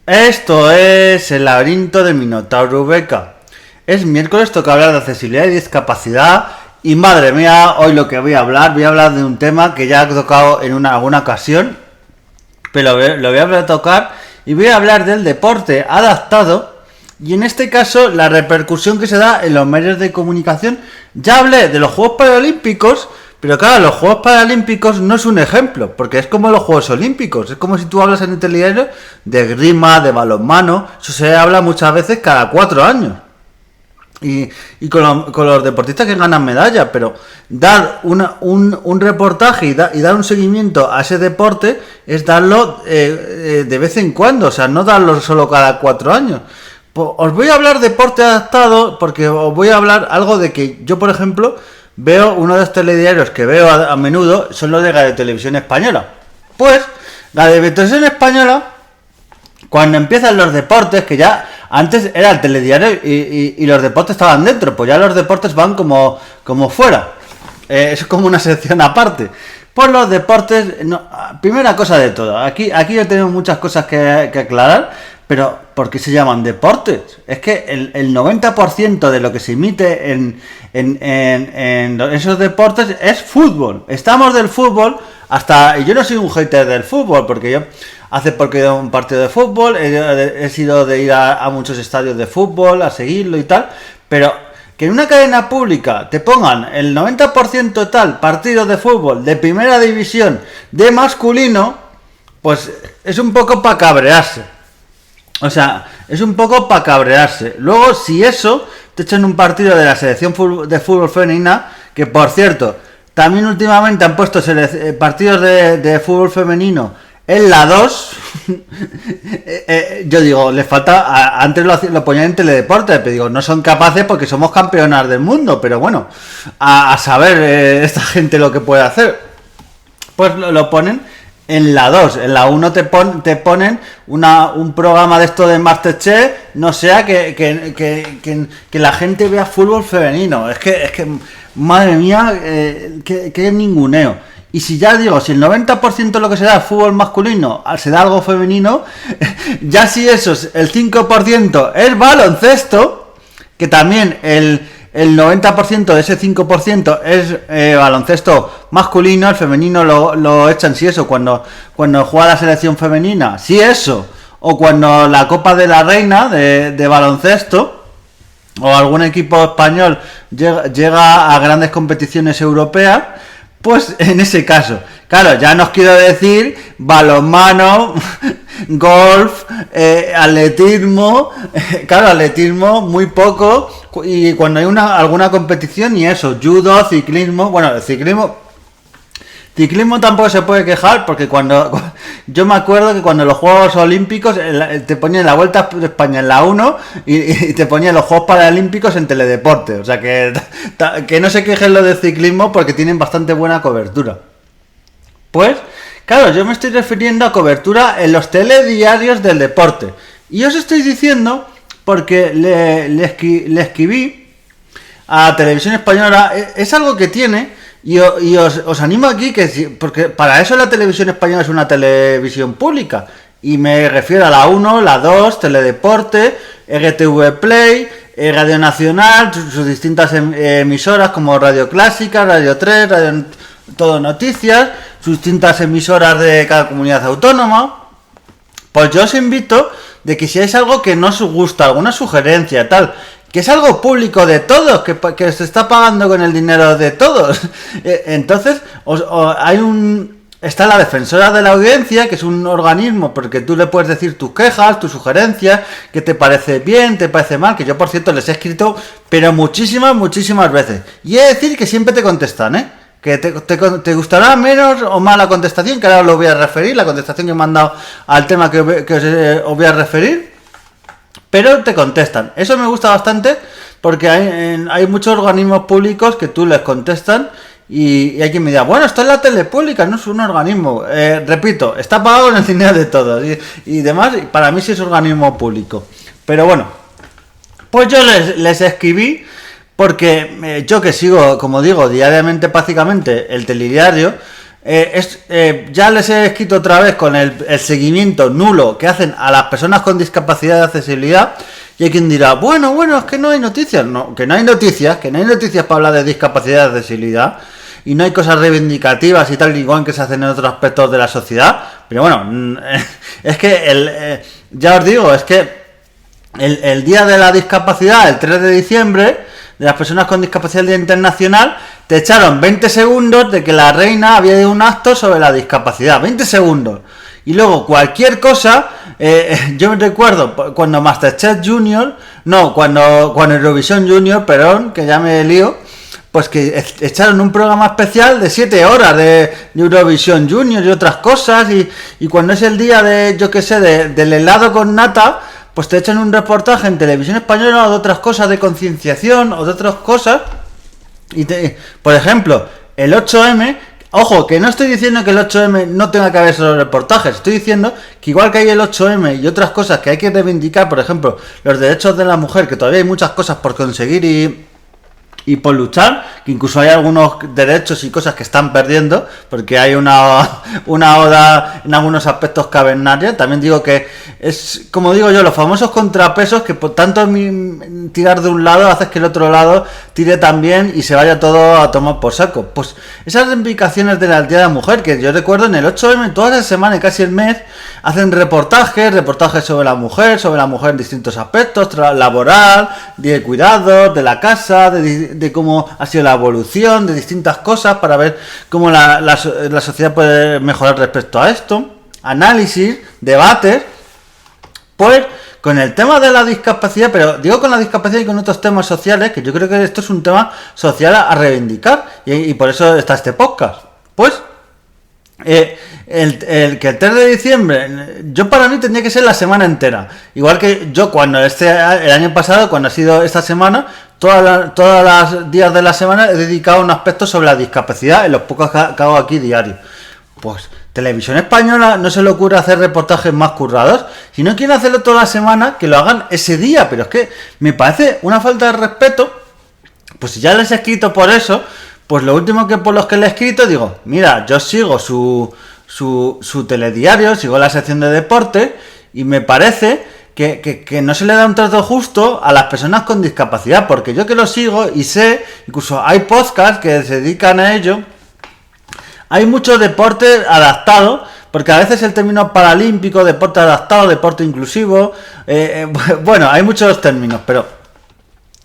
Esto es el laberinto de Minotauro Beca. Es miércoles, toca hablar de accesibilidad y discapacidad. Y madre mía, hoy lo que voy a hablar de un tema que ya he tocado en alguna ocasión, pero lo voy a tocar y voy a hablar del deporte adaptado. Y en este caso, la repercusión que se da en los medios de comunicación. Ya hablé de los Juegos Paralímpicos, pero claro, los Juegos Paralímpicos no es un ejemplo, porque es como los Juegos Olímpicos. Es como si tú hablas en el telediario de esgrima, de balonmano. Eso se habla muchas veces cada 4 años. Y con los deportistas que ganan medallas, pero dar un reportaje y dar un seguimiento a ese deporte es darlo de vez en cuando, o sea, no darlo solo cada 4 años. Pues os voy a hablar de deporte adaptado porque os voy a hablar algo de que yo, por ejemplo, veo uno de los telediarios que veo a menudo, son los de Radio Televisión Española. Pues, Radio Televisión Española, cuando empiezan los deportes, que ya antes era el telediario y los deportes estaban dentro, pues ya los deportes van como fuera. Es como una sección aparte. Pues los deportes, no, primera cosa de todo, aquí ya tenemos muchas cosas que aclarar, pero ¿por qué se llaman deportes? Es que el 90% de lo que se emite en esos deportes es fútbol. Estamos del fútbol hasta... Yo no soy un hater del fútbol, porque yo hace poco he ido a un partido de fútbol, he sido de ir a muchos estadios de fútbol, a seguirlo y tal, pero que en una cadena pública te pongan el 90% tal partidos de fútbol de primera división de masculino, pues es un poco para cabrearse. O sea, es un poco para cabrearse. Luego, si eso, te echan un partido de la selección de fútbol femenina, que por cierto, también últimamente han puesto partidos de fútbol femenino en la 2. Yo digo, les falta, antes lo ponían en Teledeporte, pero digo, no son capaces porque somos campeonas del mundo, pero bueno, a saber esta gente lo que puede hacer. Pues lo ponen en la 2, en la 1 te ponen un programa de esto de Masterchef, no sea que la gente vea fútbol femenino. Es que madre mía, que ninguneo. Y si ya digo, si el 90% de lo que se da es fútbol masculino, se da algo femenino, ya si eso es el 5% es baloncesto, que también el 90% de ese 5% es baloncesto masculino, el femenino lo echan, si eso, cuando juega la selección femenina, si eso, o cuando la Copa de la Reina de baloncesto, o algún equipo español llega a grandes competiciones europeas, pues en ese caso, claro, ya no os quiero decir balonmano, golf, atletismo, claro, atletismo muy poco, y cuando hay alguna competición y eso, judo, ciclismo, bueno, el ciclismo tampoco se puede quejar porque yo me acuerdo que cuando los Juegos Olímpicos te ponían la Vuelta de España en la 1 y te ponían los Juegos Paralímpicos en Teledeporte, o sea que no se quejen los de ciclismo porque tienen bastante buena cobertura. Pues, claro, yo me estoy refiriendo a cobertura en los telediarios del deporte. Y os estoy diciendo porque le escribí a Televisión Española, es algo que tiene... Y os animo aquí, porque para eso la Televisión Española es una televisión pública. Y me refiero a la 1, la 2, Teledeporte, RTV Play, Radio Nacional, sus distintas emisoras como Radio Clásica, Radio 3, Radio Todo Noticias, sus distintas emisoras de cada comunidad autónoma. Pues yo os invito de que si hay algo que no os gusta, alguna sugerencia, tal... que es algo público de todos, que se está pagando con el dinero de todos. Entonces, está la defensora de la audiencia, que es un organismo porque tú le puedes decir tus quejas, tus sugerencias, que te parece bien, te parece mal, que yo por cierto les he escrito, pero muchísimas veces. Y he de decir que siempre te contestan, que te gustará menos o más la contestación, que ahora lo voy a referir, la contestación que me han dado al tema que os voy a referir. Pero te contestan. Eso me gusta bastante porque hay muchos organismos públicos que tú les contestan y hay quien me diga, bueno, esto es la tele pública, no es un organismo. Repito, está pagado con el dinero de todos y demás, y para mí sí es organismo público. Pero bueno, pues yo les escribí porque yo que sigo, como digo, diariamente, prácticamente, el telediario, ya les he escrito otra vez con el seguimiento nulo que hacen a las personas con discapacidad de accesibilidad. Y hay quien dirá, bueno, es que no hay noticias. No, que no hay noticias para hablar de discapacidad de accesibilidad. Y no hay cosas reivindicativas y tal, igual que se hacen en otros aspectos de la sociedad. Pero bueno, es que ya os digo, es que el día de la discapacidad, el 3 de diciembre, de las personas con discapacidad del Día Internacional, te echaron 20 segundos de que la reina había ido a un acto sobre la discapacidad. 20 segundos. Y luego cualquier cosa, yo me recuerdo cuando Masterchef Junior, cuando Eurovisión Junior, perdón, que ya me lío, pues que echaron un programa especial de 7 horas de Eurovisión Junior y otras cosas, y cuando es el día de, yo qué sé, del helado con nata, pues te echan un reportaje en Televisión Española o de otras cosas de concienciación o de otras cosas, por ejemplo, el 8M. Ojo, que no estoy diciendo que el 8M no tenga que haber solo reportajes, estoy diciendo que igual que hay el 8M y otras cosas que hay que reivindicar, por ejemplo, los derechos de la mujer, que todavía hay muchas cosas por conseguir y por luchar, que incluso hay algunos derechos y cosas que están perdiendo, porque hay una oda en algunos aspectos cavernaria. También digo que es, como digo yo, los famosos contrapesos, que por tanto tirar de un lado hace que el otro lado tire también y se vaya todo a tomar por saco. Pues esas reivindicaciones de la Día de la Mujer, que yo recuerdo en el 8M, todas las semanas y casi el mes, hacen reportajes sobre la mujer en distintos aspectos, laboral, de cuidados, de la casa, de cómo ha sido la evolución, de distintas cosas, para ver cómo la sociedad puede mejorar respecto a esto, análisis, debates, pues con el tema de la discapacidad, pero digo con la discapacidad y con otros temas sociales, que yo creo que esto es un tema social a reivindicar, y por eso está este podcast. Pues que el 3 de diciembre, yo para mí tendría que ser la semana entera, igual que yo cuando el año pasado, cuando ha sido esta semana, todas las días de la semana he dedicado un aspecto sobre la discapacidad en los pocos que hago aquí diarios. Pues Televisión Española no se le ocurre hacer reportajes más currados. Si no quieren hacerlo toda la semana, que lo hagan ese día, pero es que me parece una falta de respeto. Pues si ya les he escrito por eso, pues lo último que por los que le he escrito, digo, mira, yo sigo su telediario, sigo la sección de deporte, y me parece que no se le da un trato justo a las personas con discapacidad, porque yo que lo sigo y sé, incluso hay podcasts que se dedican a ello, hay mucho deporte adaptado, porque a veces el término paralímpico, deporte adaptado, deporte inclusivo, bueno, hay muchos términos, pero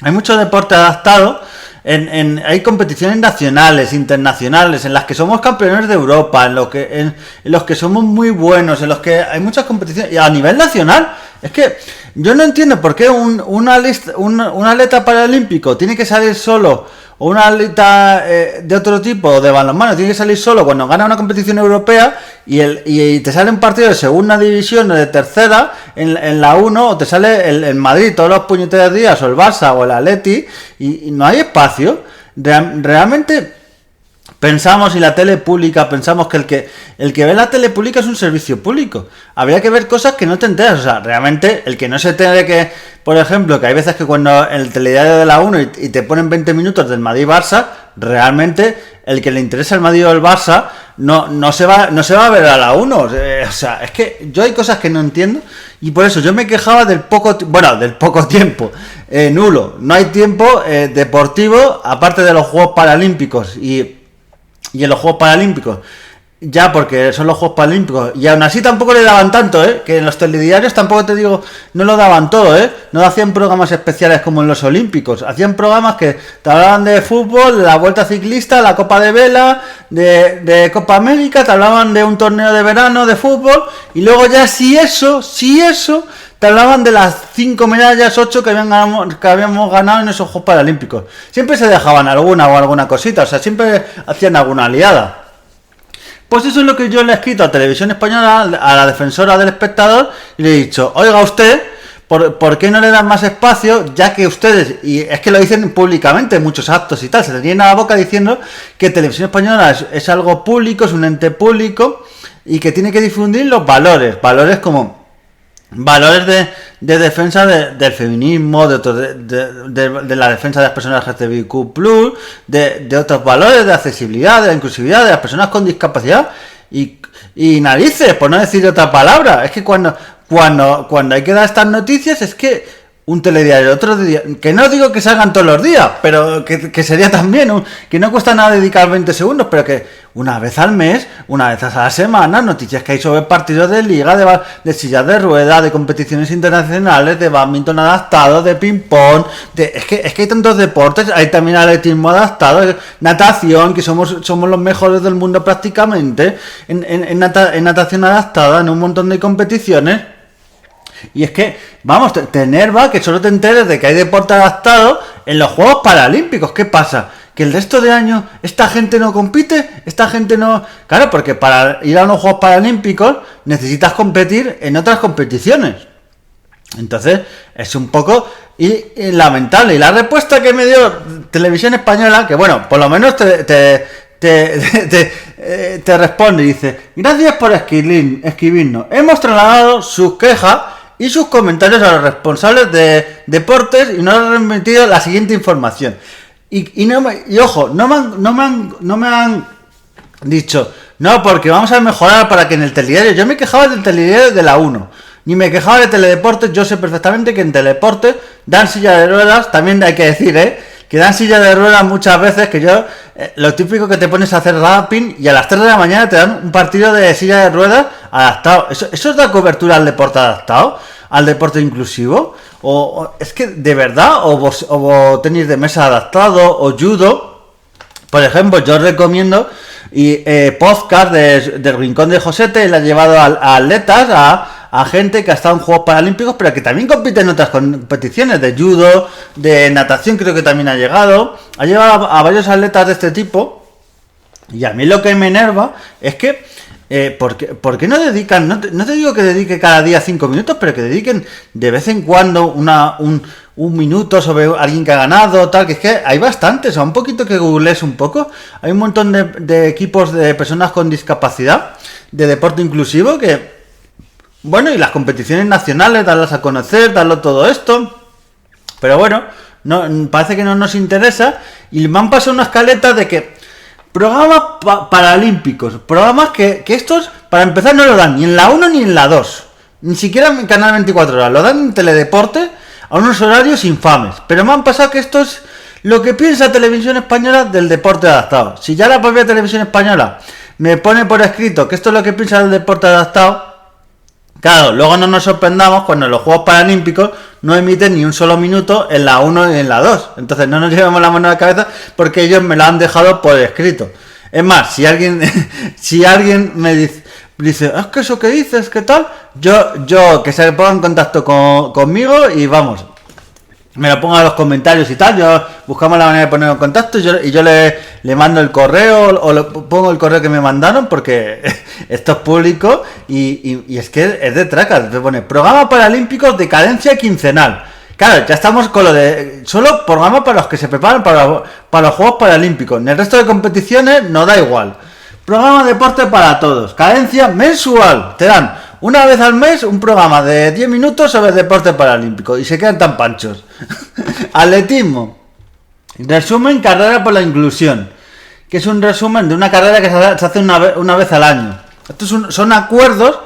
hay mucho deporte adaptado. Hay competiciones nacionales, internacionales, en las que somos campeones de Europa, en los que somos muy buenos, en los que hay muchas competiciones, y a nivel nacional. Es que yo no entiendo por qué un atleta paralímpico tiene que salir solo, o un atleta de otro tipo, de balonmano, tiene que salir solo cuando gana una competición europea, y te sale un partido de segunda división o de tercera en la 1, o te sale el Madrid todos los puñeteros días, o el Barça o el Atleti, y no hay espacio. Realmente pensamos, y la tele pública, pensamos que el que ve la tele pública es un servicio público. Habría que ver cosas que no te enteras. O sea, realmente el que no se entere que, por ejemplo, que hay veces que cuando el telediario de la 1 y te ponen 20 minutos del Madrid-Barça, realmente el que le interesa el Madrid o el Barça no se va a ver a la 1. O sea, es que yo hay cosas que no entiendo, y por eso yo me quejaba del poco tiempo nulo. No hay tiempo deportivo, aparte de los Juegos Paralímpicos, y en los Juegos Paralímpicos, ya porque son los Juegos Paralímpicos, y aún así tampoco le daban tanto, que en los telediarios tampoco, te digo, no lo daban todo, no hacían programas especiales como en los Olímpicos, hacían programas que te hablaban de fútbol, de la Vuelta Ciclista, la Copa de Vela, de Copa América, te hablaban de un torneo de verano de fútbol, y luego ya si eso, te hablaban de las 5 medallas, 8 que habíamos ganado en esos Juegos Paralímpicos. Siempre se dejaban alguna cosita, o sea, siempre hacían alguna aliada. Pues eso es lo que yo le he escrito a Televisión Española, a la defensora del espectador, y le he dicho, oiga usted, ¿por qué no le dan más espacio? Ya que ustedes, y es que lo dicen públicamente en muchos actos y tal, se le llena la boca diciendo que Televisión Española es algo público, es un ente público, y que tiene que difundir los valores como valores de defensa del feminismo, de la defensa de las personas LGTBIQ+, de otros valores de accesibilidad, de la inclusividad, de las personas con discapacidad y narices, por no decir otra palabra. Es que cuando hay que dar estas noticias es que un telediario otro día, que no digo que salgan todos los días, pero que sería también, que no cuesta nada dedicar 20 segundos, pero que una vez al mes, una vez a la semana, noticias que hay sobre partidos de liga, de sillas de ruedas, de competiciones internacionales, de badminton adaptado, de ping-pong, es que hay tantos deportes, hay también atletismo adaptado, natación, que somos los mejores del mundo prácticamente, en natación adaptada, en un montón de competiciones. Y es que, vamos, te enerva que solo te enteres de que hay deporte adaptado en los Juegos Paralímpicos. ¿Qué pasa? ¿Que el resto de año esta gente no compite? ¿Esta gente no...? Claro, porque para ir a unos Juegos Paralímpicos necesitas competir en otras competiciones. Entonces, es un poco lamentable. Y la respuesta que me dio Televisión Española, que bueno, por lo menos te responde y dice: gracias por escribirnos. Hemos trasladado sus quejas y sus comentarios a los responsables de deportes y nos han remitido la siguiente información. Y ojo, no me han dicho, no, porque vamos a mejorar para que en el telediario, yo me quejaba del telediario de la 1, ni me quejaba de teledeportes. Yo sé perfectamente que en teledeportes dan silla de ruedas, también hay que decir, que dan silla de ruedas muchas veces, que yo, lo típico que te pones a hacer rapping y a las 3 de la mañana te dan un partido de silla de ruedas adaptado. ¿Eso es da cobertura al deporte adaptado? ¿Al deporte inclusivo? ¿O es que de verdad? ¿O tenis de mesa adaptado? ¿O judo? Por ejemplo, yo recomiendo podcast del Rincón de Josete. Él ha llevado a atletas, a gente que ha estado en Juegos Paralímpicos, pero que también compite en otras competiciones de judo, de natación, creo que también ha llevado a varios atletas de este tipo. Y a mí lo que me enerva es que ¿por qué no dedican, no te digo que dedique cada día 5 minutos, pero que dediquen de vez en cuando un minuto sobre alguien que ha ganado, tal, que es que hay bastantes, o un poquito que googlees un poco, hay un montón de equipos de personas con discapacidad, de deporte inclusivo, que bueno, y las competiciones nacionales, darlas a conocer, darlo todo esto, pero bueno, parece que no nos interesa, y me han pasado una escaleta de que programas paralímpicos, programas que estos, para empezar, no lo dan ni en la 1 ni en la 2, ni siquiera en Canal 24 Horas, lo dan en Teledeporte a unos horarios infames, pero me han pasado que esto es lo que piensa Televisión Española del deporte adaptado. Si ya la propia Televisión Española me pone por escrito que esto es lo que piensa del deporte adaptado, claro, luego no nos sorprendamos cuando los Juegos Paralímpicos no emiten ni un solo minuto en la 1 y en la 2. Entonces no nos llevemos la mano a la cabeza porque ellos me lo han dejado por escrito. Es más, si alguien me dice, es que eso que dices, ¿qué tal? Yo que se ponga en contacto conmigo y vamos, me lo ponga en los comentarios y tal, yo buscamos la manera de ponerlo en contacto y yo le mando el correo o le pongo el correo que me mandaron porque esto es público y es que es de traca, te pone programa paralímpicos de cadencia quincenal. Claro, ya estamos con lo de solo programa para los que se preparan para los Juegos Paralímpicos. En el resto de competiciones no da igual. Programa deporte para todos, cadencia mensual, te dan una vez al mes un programa de 10 minutos sobre deporte paralímpico y se quedan tan panchos. Atletismo. Resumen carrera por la inclusión, que es un resumen de una carrera que se hace una vez al año. Estos son acuerdos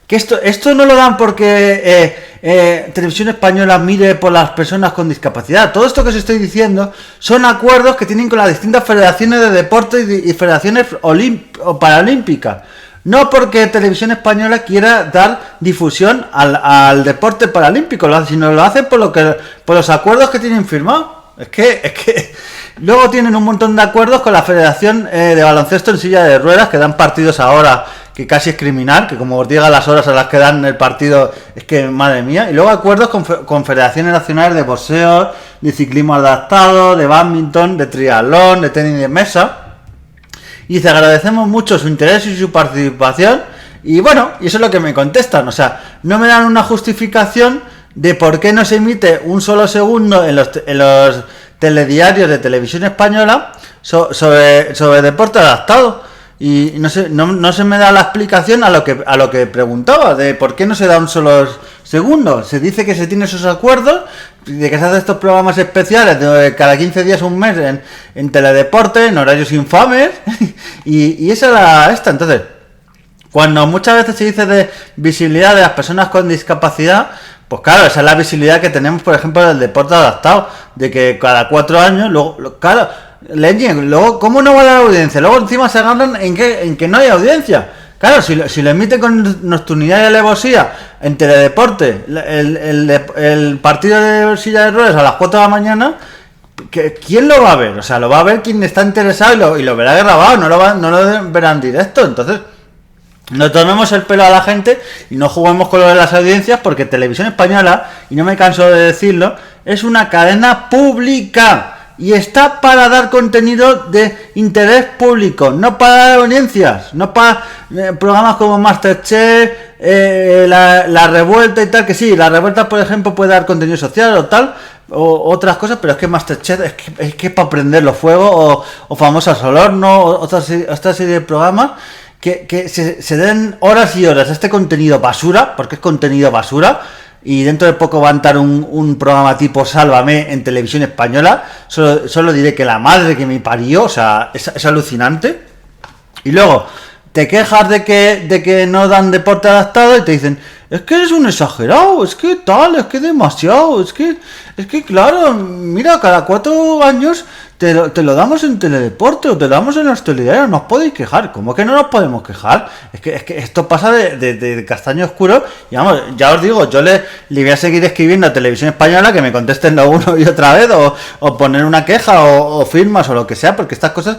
que esto no lo dan porque Televisión Española mire por las personas con discapacidad. Todo esto que os estoy diciendo son acuerdos que tienen con las distintas federaciones de deporte y federaciones paralímpicas. No porque Televisión Española quiera dar difusión al deporte paralímpico, sino lo hace por los acuerdos que tienen firmados. Es que luego tienen un montón de acuerdos con la Federación de Baloncesto en silla de ruedas, que dan partidos ahora, que casi es criminal, que como os diga las horas a las que dan el partido, es que madre mía. Y luego acuerdos con federaciones nacionales de boxeo, de ciclismo adaptado, de badminton, de triatlón, de tenis de mesa. Y te agradecemos mucho su interés y su participación. Y bueno, y eso es lo que me contestan. O sea, no me dan una justificación de por qué no se emite un solo segundo en los telediarios de Televisión Española sobre deporte adaptado. Y no se me da la explicación a lo que preguntaba, de por qué no se da un solo segundo. Se dice que se tiene esos acuerdos, de que se hacen estos programas especiales de cada 15 días, un mes, en teledeporte, en horarios infames, y esa era esta. Entonces, cuando muchas veces se dice de visibilidad de las personas con discapacidad, pues claro, esa es la visibilidad que tenemos, por ejemplo, del deporte adaptado, de que cada 4 años, claro, luego, ¿cómo no va a dar audiencia? Luego encima se agarran en que no hay audiencia. Claro, si lo emiten con nocturnidad y alevosía en teledeporte, el partido de silla de ruedas a las 4 de la mañana, ¿quién lo va a ver? O sea, lo va a ver quien está interesado y lo verá grabado, no lo verá en directo. Entonces, no tomemos el pelo a la gente y no juguemos con lo de las audiencias, porque Televisión Española, y no me canso de decirlo, es una cadena pública y está para dar contenido de interés público, no para dar audiencias, no para programas como Masterchef, la Revuelta y tal, que sí, la Revuelta, por ejemplo, puede dar contenido social o tal, o otras cosas, pero es que Masterchef es que para prender los fuegos, o Famosas al Horno, o otra serie de programas que se den horas y horas a este contenido basura, porque es contenido basura, y dentro de poco va a entrar un programa tipo Sálvame en Televisión Española. Solo diré que la madre que me parió, o sea, es alucinante. Y luego te quejas de que no dan deporte adaptado y te dicen, es que eres un exagerado, es que tal, es que demasiado, es que claro, mira, cada 4 años te lo damos en teledeporte o te lo damos en los telediarios, no os podéis quejar. ¿Cómo que no nos podemos quejar? Es que esto pasa de castaño oscuro. Y vamos, ya os digo, yo le voy a seguir escribiendo a Televisión Española que me contesten lo uno y otra vez, o poner una queja o firmas o lo que sea, porque estas cosas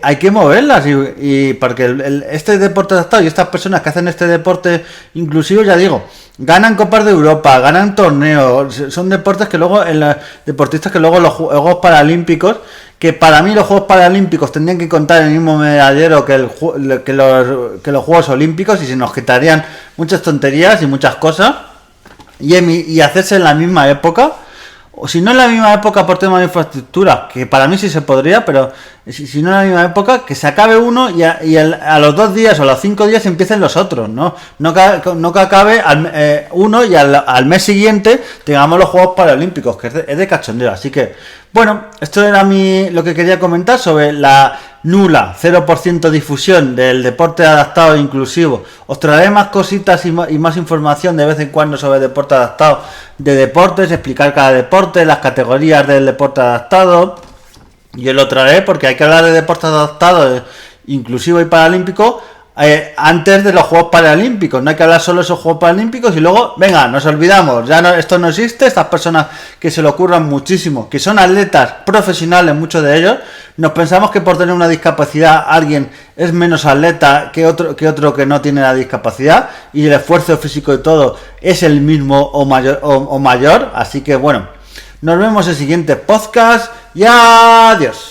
hay que moverlas, y porque este deporte adaptado y estas personas que hacen este deporte inclusivo, ya digo, ganan Copas de Europa, ganan torneos, son deportes que luego, deportistas que luego los Juegos Paralímpicos, que para mí los Juegos Paralímpicos tendrían que contar el mismo medallero que los Juegos Olímpicos, y se nos quitarían muchas tonterías y muchas cosas, y hacerse en la misma época, o si no en la misma época por tema de infraestructura, que para mí sí se podría, pero si no en la misma época, que se acabe uno y a los 2 días o a los 5 días empiecen los otros, no que acabe uno y al mes siguiente tengamos los Juegos Paralímpicos, que es de cachondeo. Así que, bueno, esto era lo que quería comentar sobre la nula, 0% difusión del deporte adaptado e inclusivo. Os traeré más cositas y más información de vez en cuando sobre deporte adaptado, de deportes, explicar cada deporte, las categorías del deporte adaptado. Yo lo traeré porque hay que hablar de deporte adaptado, inclusivo y paralímpico, antes de los Juegos Paralímpicos. No hay que hablar solo de esos Juegos Paralímpicos y luego, venga, nos olvidamos, esto no existe. Estas personas que se lo ocurran muchísimo, que son atletas profesionales, muchos de ellos, nos pensamos que por tener una discapacidad alguien es menos atleta que otro que no tiene la discapacidad, y el esfuerzo físico y todo es el mismo o mayor. Así que bueno, nos vemos en el siguiente podcast y adiós.